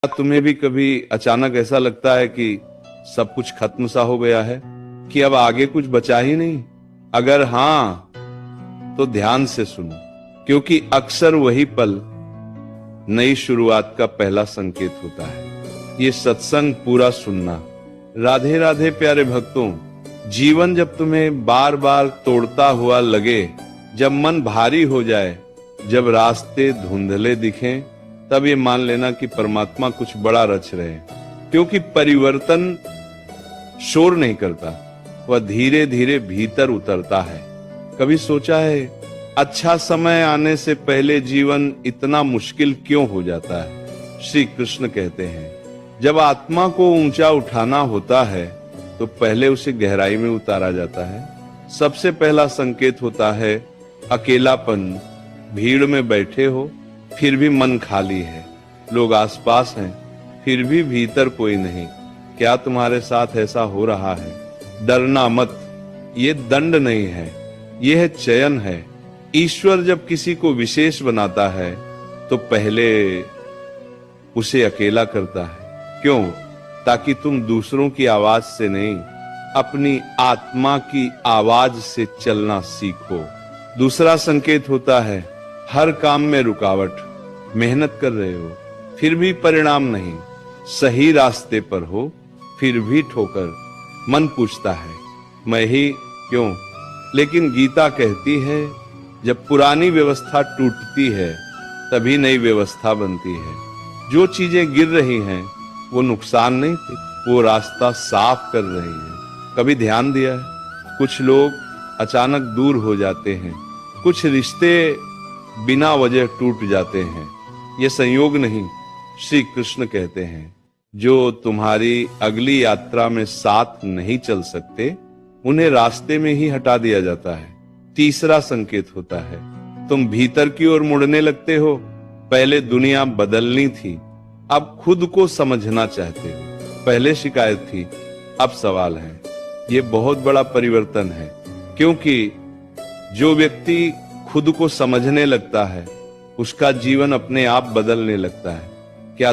तुम्हें भी कभी अचानक ऐसा लगता है कि सब कुछ खत्म सा हो गया है, कि अब आगे कुछ बचा ही नहीं? अगर हाँ, तो ध्यान से सुनो, क्योंकि अक्सर वही पल नई शुरुआत का पहला संकेत होता है। ये सत्संग पूरा सुनना। राधे राधे प्यारे भक्तों, जीवन जब तुम्हें बार बार तोड़ता हुआ लगे, जब मन भारी हो जाए, जब रास्ते धुंधले दिखें, तब ये मान लेना कि परमात्मा कुछ बड़ा रच रहे हैं। क्योंकि परिवर्तन शोर नहीं करता, वह धीरे धीरे भीतर उतरता है। कभी सोचा है, अच्छा समय आने से पहले जीवन इतना मुश्किल क्यों हो जाता है? श्री कृष्ण कहते हैं, जब आत्मा को ऊंचा उठाना होता है तो पहले उसे गहराई में उतारा जाता है। सबसे पहला संकेत होता है अकेलापन। भीड़ में बैठे हो, फिर भी मन खाली है, लोग आसपास हैं, फिर भी भीतर कोई नहीं। क्या तुम्हारे साथ ऐसा हो रहा है? डरना मत, ये दंड नहीं है, यह चयन है। ईश्वर जब किसी को विशेष बनाता है तो पहले उसे अकेला करता है। क्यों? ताकि तुम दूसरों की आवाज से नहीं, अपनी आत्मा की आवाज से चलना सीखो। दूसरा संकेत होता है हर काम में रुकावट। मेहनत कर रहे हो, फिर भी परिणाम नहीं। सही रास्ते पर हो, फिर भी ठोकर। मन पूछता है, मैं ही क्यों? लेकिन गीता कहती है, जब पुरानी व्यवस्था टूटती है तभी नई व्यवस्था बनती है। जो चीजें गिर रही हैं वो नुकसान नहीं थी, वो रास्ता साफ कर रही हैं। कभी ध्यान दिया है, कुछ लोग अचानक दूर हो जाते हैं, कुछ रिश्ते बिना वजह टूट जाते हैं। ये संयोग नहीं, श्री कृष्ण कहते हैं, जो तुम्हारी अगली यात्रा में साथ नहीं चल सकते, उन्हें रास्ते में ही हटा दिया जाता है। तीसरा संकेत होता है तुम भीतर की ओर मुड़ने लगते हो। पहले दुनिया बदलनी थी, अब खुद को समझना चाहते हो। पहले शिकायत थी, अब सवाल है। ये बहुत बड़ा परिवर्तन है, क्योंकि जो व्यक्ति खुद को समझने लगता है उसका जीवन अपने आप बदलने लगता है। क्या